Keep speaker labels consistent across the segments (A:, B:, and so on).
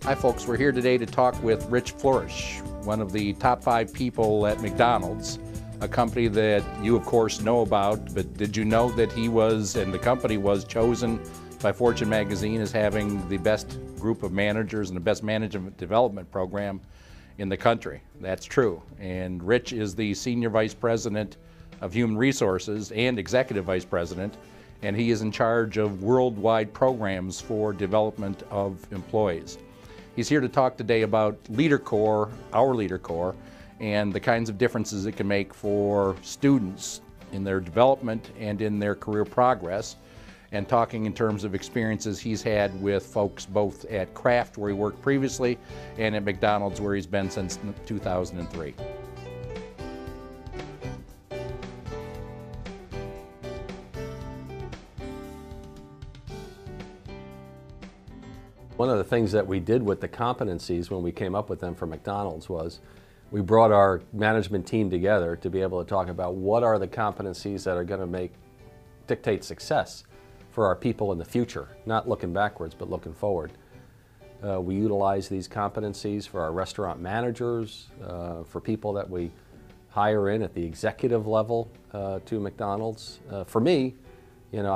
A: Hi folks, we're here today to talk with Rich Floersch, one of the top 5 people at McDonald's, a company that you of course know about, but did you know that he was, and the company was chosen by Fortune magazine as having the best group of managers and the best management development program in the country? That's true. And Rich is the Senior Vice President of Human Resources and Executive Vice President, and he is in charge of worldwide programs for development of employees. He's here to talk today about LeaderCORE, our LeaderCORE, and the kinds of differences it can make for students in their development and in their career progress, and talking in terms of experiences he's had with folks both at Kraft, where he worked previously, and at McDonald's, where he's been since 2003.
B: One of the things that we did with the competencies when we came up with them for McDonald's was we brought our management team together to be able to talk about what are the competencies that are going to dictate success for our people in the future, not looking backwards but looking forward. We utilize these competencies for our restaurant managers, for people that we hire in at the executive level to McDonald's. For me, you know,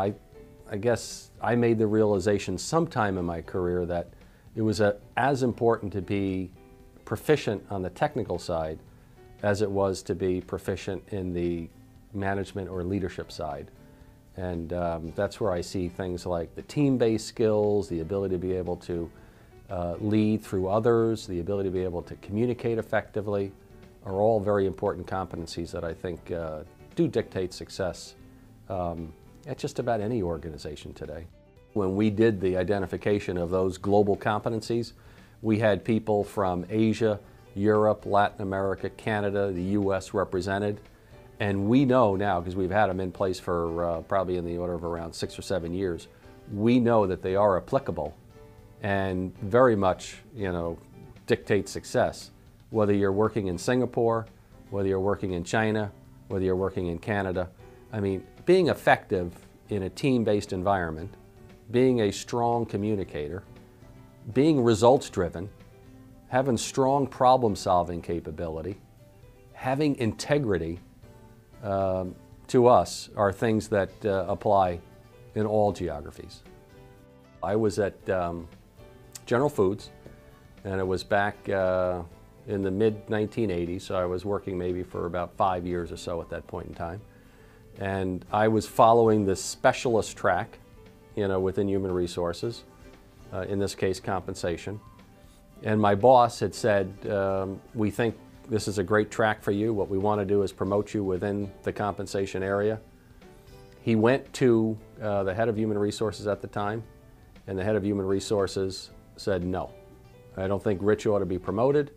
B: I guess I made the realization sometime in my career that it was as important to be proficient on the technical side as it was to be proficient in the management or leadership side. And that's where I see things like the team-based skills, the ability to be able to lead through others, the ability to be able to communicate effectively, are all very important competencies that I think do dictate success at just about any organization today. When we did the identification of those global competencies, we had people from Asia, Europe, Latin America, Canada, the US represented, and we know now, because we've had them in place for probably in the order of around 6 or 7 years, we know that they are applicable and very much, you know, dictate success. Whether you're working in Singapore, whether you're working in China, whether you're working in Canada, I mean, being effective in a team-based environment, being a strong communicator, being results-driven, having strong problem-solving capability, having integrity, to us are things that apply in all geographies. I was at General Foods, and it was back in the mid-1980s, so I was working maybe for about 5 years or so at that point in time. And I was following the specialist track, you know, within human resources, in this case compensation. And my boss had said, we think this is a great track for you. What we want to do is promote you within the compensation area. He went to the head of human resources at the time, and the head of human resources said, no, I don't think Rich ought to be promoted.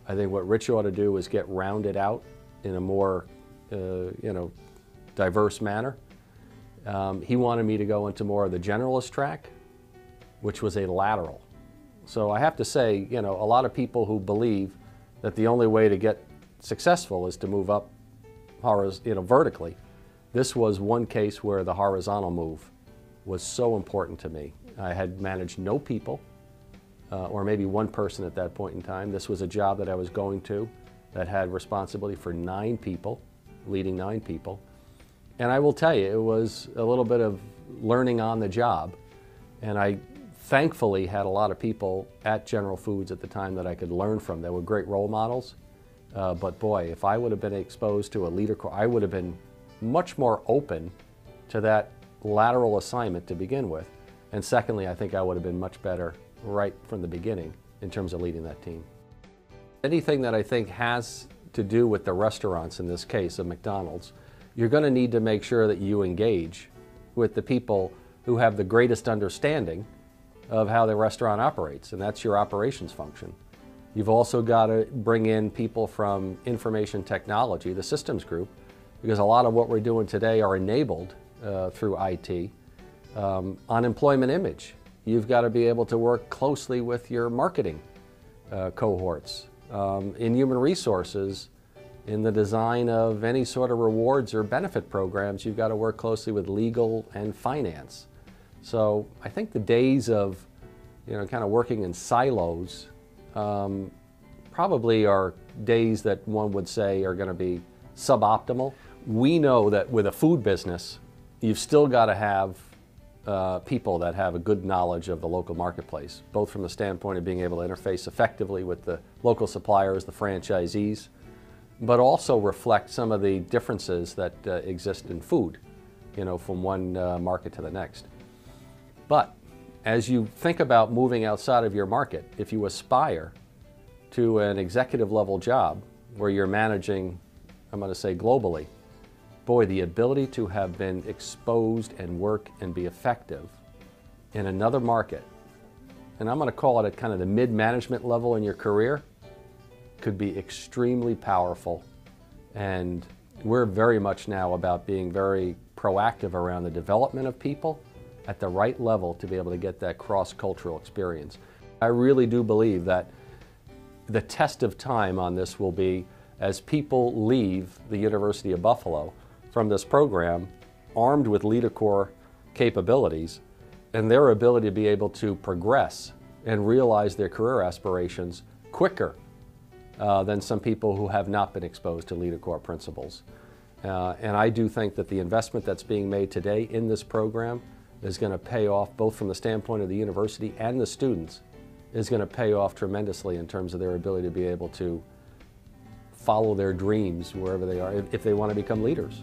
B: I think what Rich ought to do is get rounded out in a more, you know, diverse manner. He wanted me to go into more of the generalist track, which was a lateral. So I have to say, you know, a lot of people who believe that the only way to get successful is to move up vertically. This was one case where the horizontal move was so important to me. I had managed no people, or maybe one person at that point in time. This was a job that I was going to that had responsibility for 9 people, leading 9 people. And I will tell you, it was a little bit of learning on the job. And I thankfully had a lot of people at General Foods at the time that I could learn from. They were great role models. But boy, if I would have been exposed to a LeaderCORE, I would have been much more open to that lateral assignment to begin with. And secondly, I think I would have been much better right from the beginning in terms of leading that team. Anything that I think has to do with the restaurants, in this case of McDonald's, you're going to need to make sure that you engage with the people who have the greatest understanding of how the restaurant operates, and that's your operations function. You've also got to bring in people from information technology, the systems group, because a lot of what we're doing today are enabled through IT. On employment image, you've got to be able to work closely with your marketing cohorts. In human resources, in the design of any sort of rewards or benefit programs, you've got to work closely with legal and finance. So I think the days of, kind of working in silos, probably are days that one would say are going to be suboptimal. We know that with a food business, you've still got to have people that have a good knowledge of the local marketplace, both from the standpoint of being able to interface effectively with the local suppliers, the franchisees, but also reflect some of the differences that exist in food, from one market to the next. But as you think about moving outside of your market, if you aspire to an executive level job where you're managing, I'm going to say globally, boy, the ability to have been exposed and work and be effective in another market, and I'm going to call it at kind of the mid-management level in your career, could be extremely powerful. And we're very much now about being very proactive around the development of people at the right level to be able to get that cross-cultural experience. I really do believe that the test of time on this will be as people leave the University of Buffalo from this program armed with LeaderCORE capabilities and their ability to be able to progress and realize their career aspirations quicker than some people who have not been exposed to LeaderCORE principles. And I do think that the investment that's being made today in this program is going to pay off, both from the standpoint of the university and the students, is going to pay off tremendously in terms of their ability to be able to follow their dreams wherever they are, if they want to become leaders.